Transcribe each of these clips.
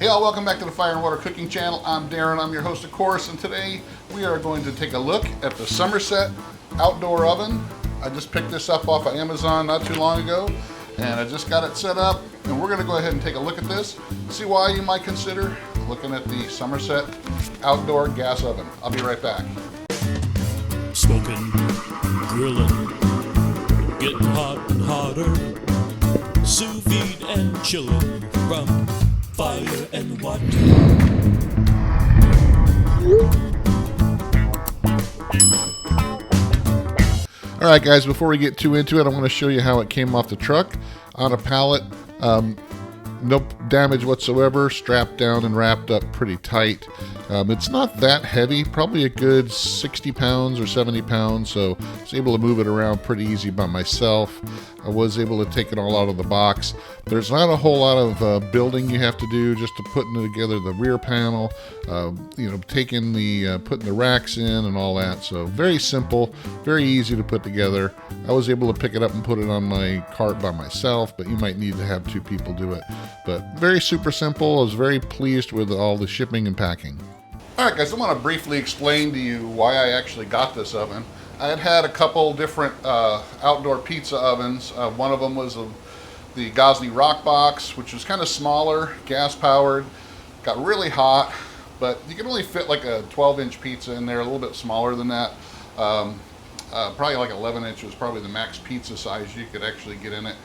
Hey all, welcome back to the Fire and Water Cooking Channel. I'm Darren, I'm your host of course, and today we are going to take a look at the Summerset Outdoor Oven. I just picked this up off of Amazon not too long ago, and I just got it set up, and we're going to go ahead and take a look at this, see why you might consider looking at the Summerset Outdoor Gas Oven. I'll be right back. Smoking, grilling, getting hot and hotter, sous vide and chilling from fire and water. All right, guys, before we get too into it, I want to show you how it came off the truck on a pallet. No damage whatsoever, strapped down and wrapped up pretty tight. It's not that heavy, probably a good 60 pounds or 70 pounds, so I was able to move it around pretty easy by myself. I was able to take it all out of the box. There's not a whole lot of building you have to do just to putting together the rear panel, putting the racks in and all that. So very simple, very easy to put together. I was able to pick it up and put it on my cart by myself, but you might need to have two people do it. But very super simple. I was very pleased with all the shipping and packing. All right, guys, I want to briefly explain to you why I actually got this oven. I had a couple different outdoor pizza ovens. One of them was the Gozney Roccbox, which was kind of smaller, gas powered, got really hot, but you can only fit like a 12-inch pizza in there, a little bit smaller than that. Probably like 11 inch was probably the max pizza size you could actually get in it.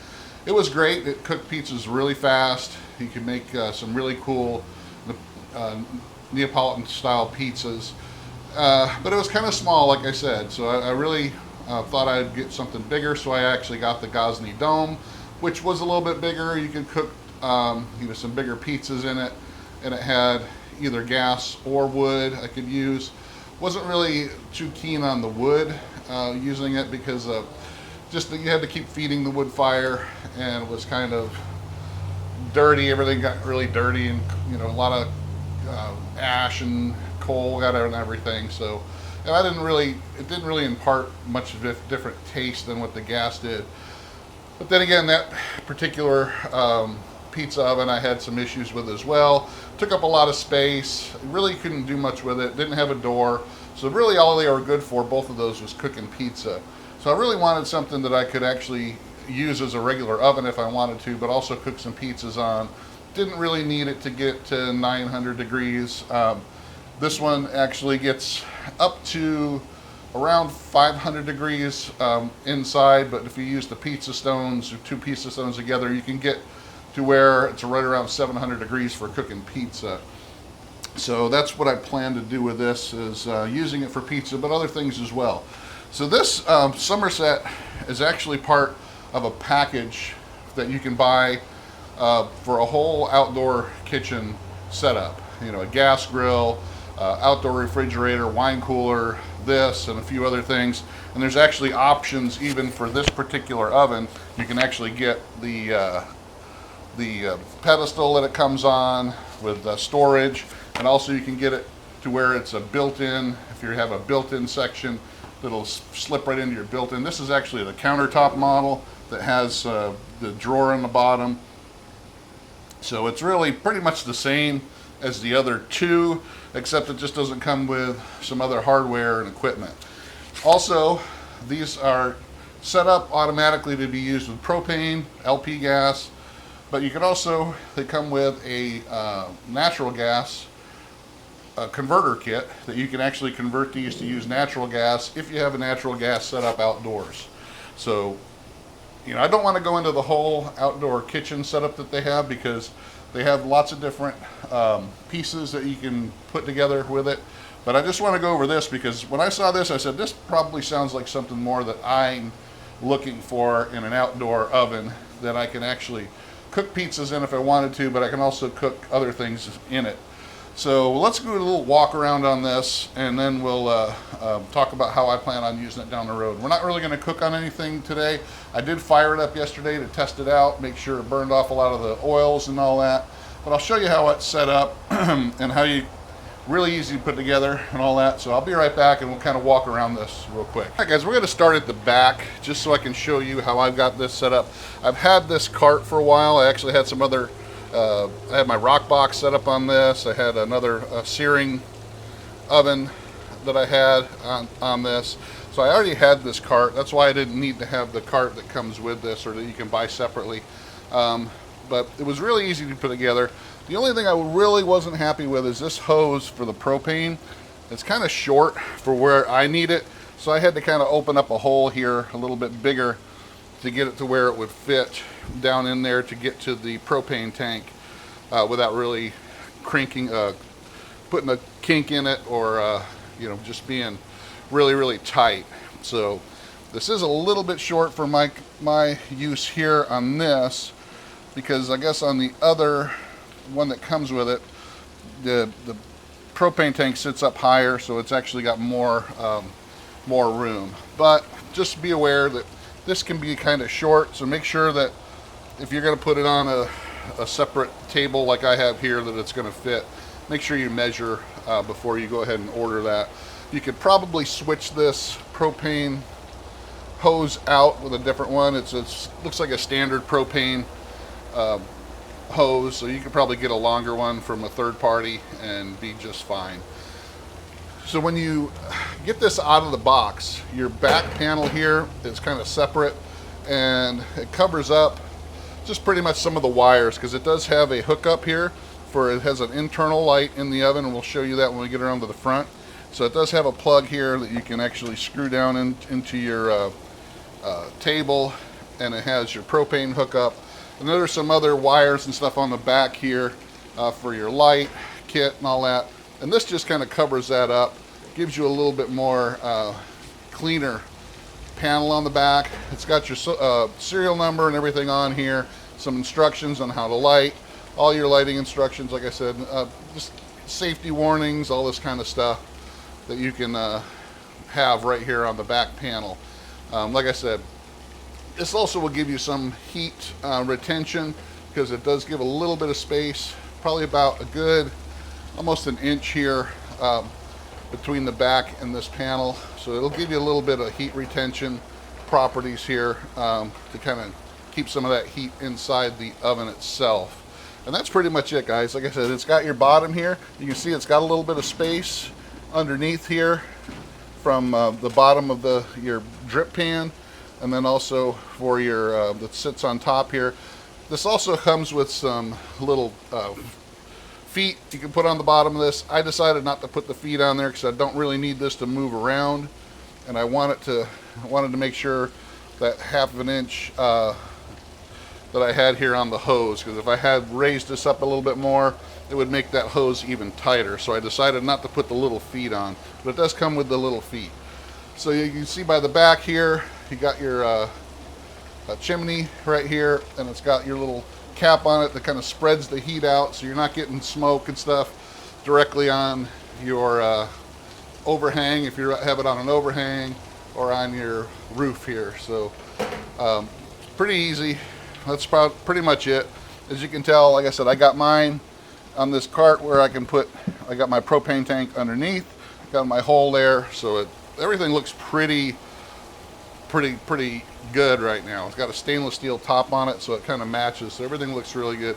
It was great. It cooked pizzas really fast. You could make some really cool Neapolitan style pizzas. But it was kind of small, like I said, so I really thought I'd get something bigger, so I actually got the Gozney Dome, which was a little bit bigger. You could cook some bigger pizzas in it, and it had either gas or wood I could use. Wasn't really too keen on the wood using it because you had to keep feeding the wood fire, and it was kind of dirty. Everything got really dirty, and a lot of ash and coal got out and everything. So, and it didn't really impart much of a different taste than what the gas did. But then again, that particular pizza oven I had some issues with as well. Took up a lot of space. Really couldn't do much with it. Didn't have a door. So really all they were good for, both of those, was cooking pizza. So I really wanted something that I could actually use as a regular oven if I wanted to, but also cook some pizzas on. Didn't really need it to get to 900 degrees. This one actually gets up to around 500 degrees inside, but if you use the pizza stones, or two pizza stones together, you can get to where it's right around 700 degrees for cooking pizza. So that's what I plan to do with this, is using it for pizza, but other things as well. So this Summerset is actually part of a package that you can buy for a whole outdoor kitchen setup. A gas grill, outdoor refrigerator, wine cooler, this and a few other things. And there's actually options even for this particular oven. You can actually get the pedestal that it comes on with storage, and also you can get it to where it's a built-in, if you have a built-in section that'll slip right into your built-in. This is actually the countertop model that has the drawer in the bottom. So it's really pretty much the same as the other two, except it just doesn't come with some other hardware and equipment. Also, these are set up automatically to be used with propane, LP gas, but you can also, they come with a natural gas converter kit that you can actually convert these to use natural gas if you have a natural gas set up outdoors. So, I don't want to go into the whole outdoor kitchen setup that they have, because they have lots of different pieces that you can put together with it. But I just want to go over this because when I saw this, I said, this probably sounds like something more that I'm looking for in an outdoor oven that I can actually cook pizzas in if I wanted to, but I can also cook other things in it. So let's do a little walk around on this, and then we'll talk about how I plan on using it down the road. We're not really going to cook on anything today. I did fire it up yesterday to test it out, make sure it burned off a lot of the oils and all that. But I'll show you how it's set up and how you really easy to put together and all that. So I'll be right back, and we'll kind of walk around this real quick. All right, guys, we're going to start at the back just so I can show you how I've got this set up. I've had this cart for a while. I actually had some other I had my Roccbox set up on this. I had another searing oven that I had on this. So I already had this cart. That's why I didn't need to have the cart that comes with this or that you can buy separately. But it was really easy to put together. The only thing I really wasn't happy with is this hose for the propane. It's kind of short for where I need it. So I had to kind of open up a hole here a little bit bigger to get it to where it would fit down in there to get to the propane tank without really cranking, putting a kink in it, or you know, just being really tight. So this is a little bit short for my use here on this, because I guess on the other one that comes with it, the propane tank sits up higher, so it's actually got more room. But just be aware that this can be kind of short, so make sure that if you're going to put it on a separate table like I have here, that it's going to fit. Make sure you measure before you go ahead and order that. You could probably switch this propane hose out with a different one. It looks like a standard propane hose, so you could probably get a longer one from a third party and be just fine. So when you get this out of the box, your back panel here is kind of separate, and it covers up just pretty much some of the wires, because it does have a hookup here for, it has an internal light in the oven, and we'll show you that when we get around to the front. So it does have a plug here that you can actually screw down into your table, and it has your propane hookup. And there's some other wires and stuff on the back here for your light kit and all that. And this just kind of covers that up, gives you a little bit more cleaner panel on the back. It's got your serial number and everything on here, some instructions on how to light, all your lighting instructions, like I said, just safety warnings, all this kind of stuff that you can have right here on the back panel. Like I said, this also will give you some heat retention, because it does give a little bit of space, probably about a good almost an inch here between the back and this panel. So it'll give you a little bit of heat retention properties here to kind of keep some of that heat inside the oven itself. And that's pretty much it, guys. Like I said, it's got your bottom here. You can see it's got a little bit of space underneath here from the bottom of your drip pan, and then also for your that sits on top here. This also comes with some little feet you can put on the bottom of this. I decided not to put the feet on there because I don't really need this to move around, and I wanted to make sure that half of an inch that I had here on the hose, because if I had raised this up a little bit more, it would make that hose even tighter. So I decided not to put the little feet on, but it does come with the little feet. So you can see by the back here, you got your chimney right here, and it's got your little cap on it that kind of spreads the heat out, so you're not getting smoke and stuff directly on your overhang, if you have it on an overhang, or on your roof here. So pretty easy. That's pretty much it. As you can tell, like I said, I got mine on this cart where I got my propane tank underneath, got my hole there, so everything looks pretty good right now. It's got a stainless steel top on it, so it kind of matches, so everything looks really good.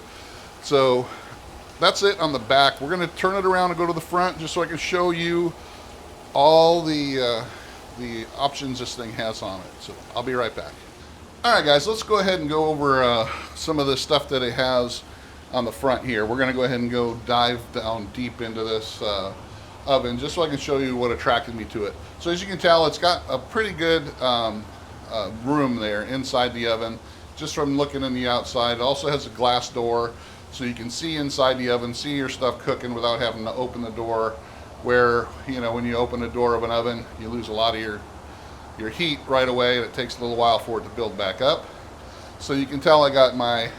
So that's it on the back. We're going to turn it around and go to the front just so I can show you all the options this thing has on it. So I'll be right back. Alright guys, let's go ahead and go over some of the stuff that it has on the front here. We're going to go ahead and go dive down deep into this oven just so I can show you what attracted me to it. So as you can tell, it's got a pretty good room there inside the oven, just from looking in the outside. It also has a glass door, so you can see inside the oven, see your stuff cooking without having to open the door, where, you know, when you open the door of an oven, you lose a lot of your heat right away, and it takes a little while for it to build back up. So you can tell I got my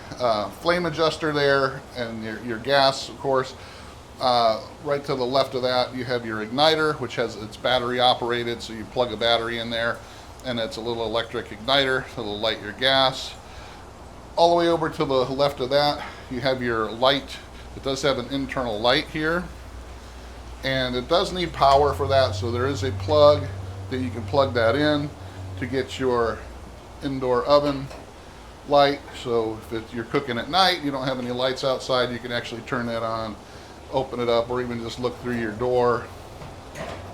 flame adjuster there, and your gas, of course. Right to the left of that, you have your igniter, which it's battery operated, so you plug a battery in there, and it's a little electric igniter, so it'll light your gas. All the way over to the left of that, you have your light. It does have an internal light here, and it does need power for that, so there is a plug that you can plug that in to get your indoor oven light. So if you're cooking at night, you don't have any lights outside, you can actually turn that on, open it up, or even just look through your door,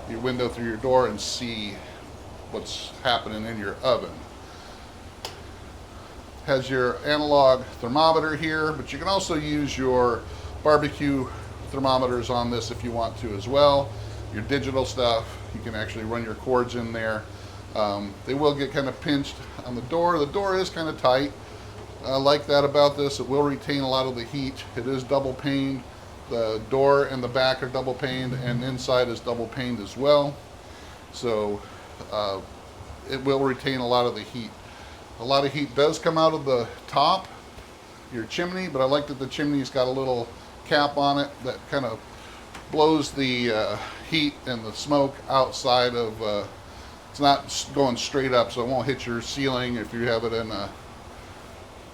your window through your door, and see what's happening in your oven. Has your analog thermometer here, but you can also use your barbecue thermometers on this if you want to as well. Your digital stuff, you can actually run your cords in there. They will get kind of pinched on the door. The door is kind of tight. I like that about this. It will retain a lot of the heat. It is double paned. The door and the back are double paned, and inside is double paned as well. So it will retain a lot of the heat. A lot of heat does come out of the top, your chimney, but I like that the chimney's got a little cap on it that kind of blows the heat and the smoke outside of, it's not going straight up, so it won't hit your ceiling if you have it in a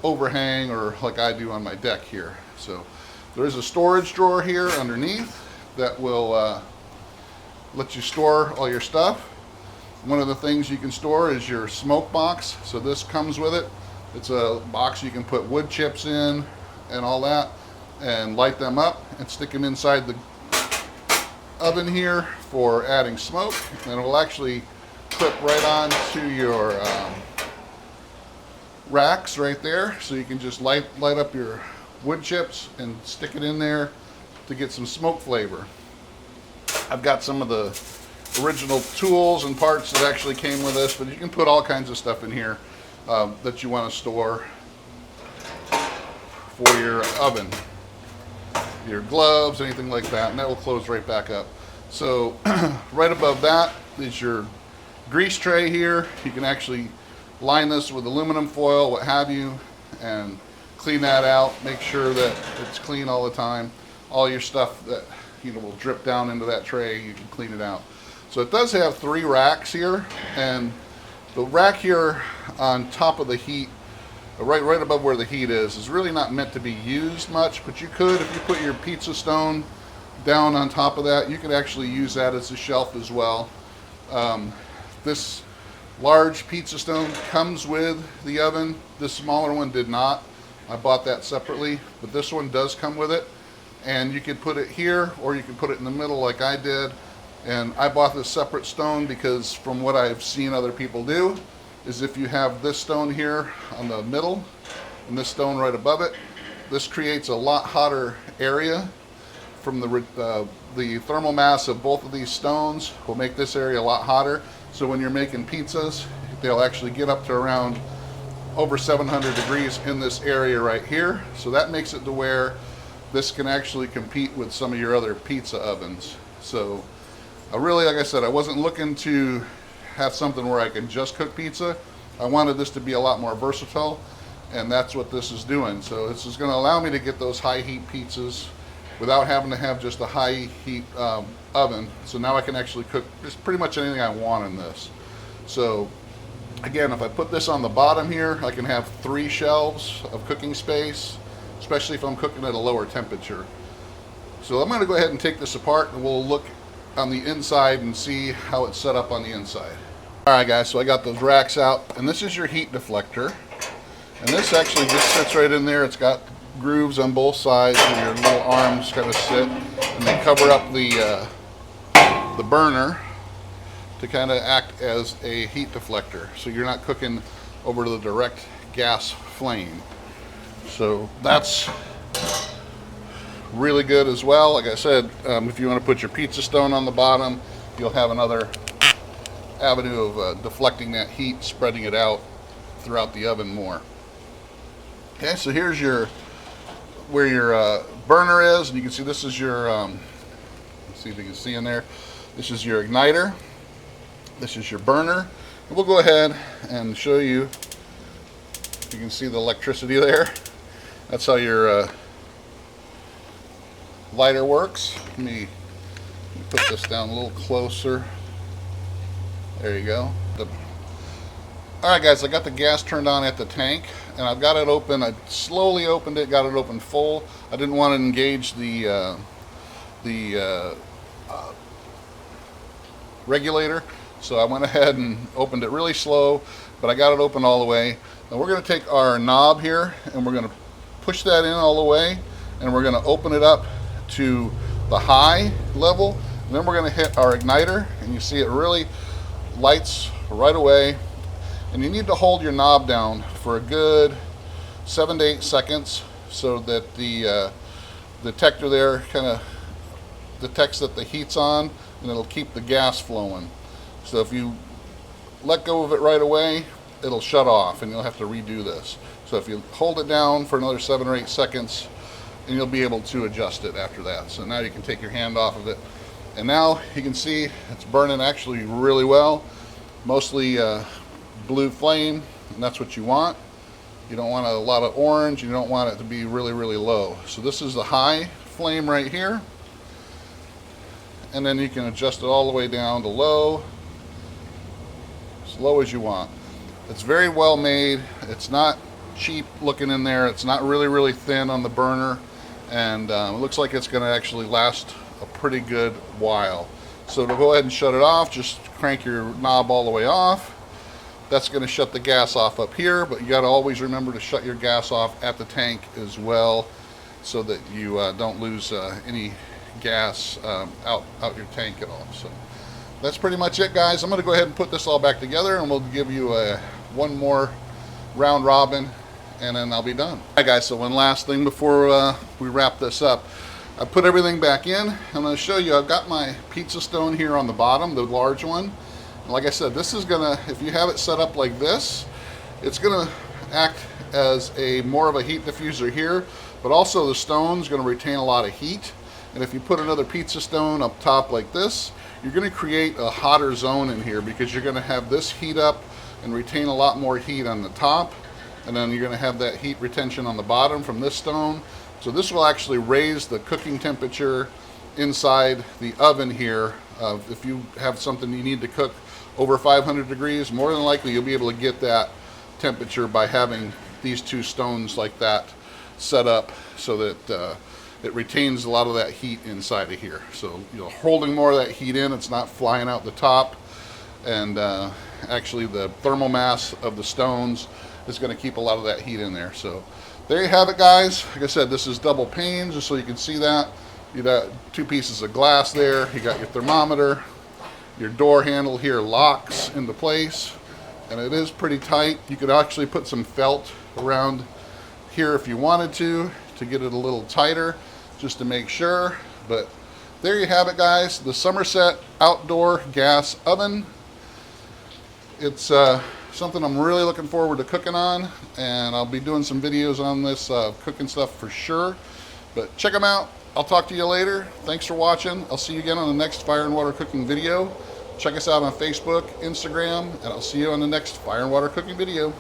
overhang or like I do on my deck here. So there's a storage drawer here underneath that will let you store all your stuff. One of the things you can store is your smoke box. So this comes with it. It's a box you can put wood chips in and all that, and light them up and stick them inside the oven here for adding smoke. And it will actually clip right on to your racks right there. So you can just light up your wood chips and stick it in there to get some smoke flavor. I've got some of the original tools and parts that actually came with this, but you can put all kinds of stuff in here that you want to store for your oven, your gloves, anything like that, and that will close right back up. So right above that is your grease tray here. You can actually line this with aluminum foil, what have you, and clean that out. Make sure that it's clean all the time. All your stuff that will drip down into that tray, you can clean it out. So it does have 3 racks here, and the rack here on top of the heat, right above where the heat is really not meant to be used much, but you could, if you put your pizza stone down on top of that, you could actually use that as a shelf as well. This large pizza stone comes with the oven. This smaller one did not. I bought that separately, but this one does come with it, and you could put it here or you could put it in the middle like I did. And I bought this separate stone because from what I've seen other people do is if you have this stone here on the middle and this stone right above it, this creates a lot hotter area from the thermal mass of both of these stones will make this area a lot hotter. So when you're making pizzas, they'll actually get up to around over 700 degrees in this area right here. So that makes it to where this can actually compete with some of your other pizza ovens. So really, like I said, I wasn't looking to have something where I can just cook pizza. I wanted this to be a lot more versatile, and that's what this is doing. So this is going to allow me to get those high heat pizzas without having to have just a high heat oven. So now I can actually cook just pretty much anything I want in this. So again, if I put this on the bottom here, I can have 3 shelves of cooking space, especially if I'm cooking at a lower temperature. So I'm going to go ahead and take this apart, and we'll look on the inside and see how it's set up on the inside. Alright guys, so I got those racks out, and this is your heat deflector, and this actually just sits right in there. It's got grooves on both sides where your little arms kind of sit, and they cover up the burner to kind of act as a heat deflector, so you're not cooking over the direct gas flame. So that's really good as well. Like I said, if you want to put your pizza stone on the bottom, you'll have another avenue of deflecting that heat, spreading it out throughout the oven more. Okay, so here's where your burner is, and you can see this is your let's see if you can see in there, this is your igniter, this is your burner, and we'll go ahead and show you if you can see the electricity there. That's how your lighter works. Let me put this down a little closer. There you go. Alright guys, I got the gas turned on at the tank, and I've got it open. I slowly opened it, got it open full. I didn't want to engage the regulator, So I went ahead and opened it really slow, but I got it open all the way. Now we're going to take our knob here and we're going to push that in all the way, and we're going to open it up to the high level, and then we're going to hit our igniter, and you see it really lights right away. And you need to hold your knob down for a good 7 to 8 seconds so that the detector there kind of detects that the heat's on, and it'll keep the gas flowing. So if you let go of it right away, it'll shut off and you'll have to redo this. So if you hold it down for another 7 or 8 seconds, and you'll be able to adjust it after that. So now you can take your hand off of it, and now you can see it's burning actually really well, mostly blue flame, and that's what you want. You don't want a lot of orange, you don't want it to be really, really low. So this is the high flame right here, and then you can adjust it all the way down to low, as low as you want. It's very well made. It's not cheap looking in there. It's not really, really thin on the burner, and it looks like it's going to actually last a pretty good while. So to go ahead and shut it off, just crank your knob all the way off. That's going to shut the gas off up here, but you got to always remember to shut your gas off at the tank as well, so that you don't lose any gas out your tank at all. So that's pretty much it, guys. I'm going to go ahead and put this all back together, and we'll give you one more round robin, and then I'll be done. Alright guys, so one last thing before we wrap this up. I put everything back in. I'm going to show you, I've got my pizza stone here on the bottom, the large one. And like I said, this is gonna, if you have it set up like this, it's gonna act as a more of a heat diffuser here, but also the stone's gonna retain a lot of heat. And if you put another pizza stone up top like this, you're gonna create a hotter zone in here, because you're gonna have this heat up and retain a lot more heat on the top, and then you're gonna have that heat retention on the bottom from this stone. So this will actually raise the cooking temperature inside the oven here. If you have something you need to cook over 500 degrees, more than likely you'll be able to get that temperature by having these two stones like that set up, so that it retains a lot of that heat inside of here. So you're holding more of that heat in, it's not flying out the top, and actually the thermal mass of the stones is going to keep a lot of that heat in there. So there you have it, guys. Like I said, this is double pane, just so you can see that. You got two pieces of glass there, you got your thermometer, your door handle here locks into place, and it is pretty tight. You could actually put some felt around here if you wanted to get it a little tighter, just to make sure. But there you have it, guys, the Summerset Outdoor Gas Oven. It's something I'm really looking forward to cooking on, and I'll be doing some videos on this cooking stuff for sure. But check them out. I'll talk to you later. Thanks for watching. I'll see you again on the next Fire and Water Cooking video. Check us out on Facebook, Instagram, and I'll see you on the next Fire and Water Cooking video.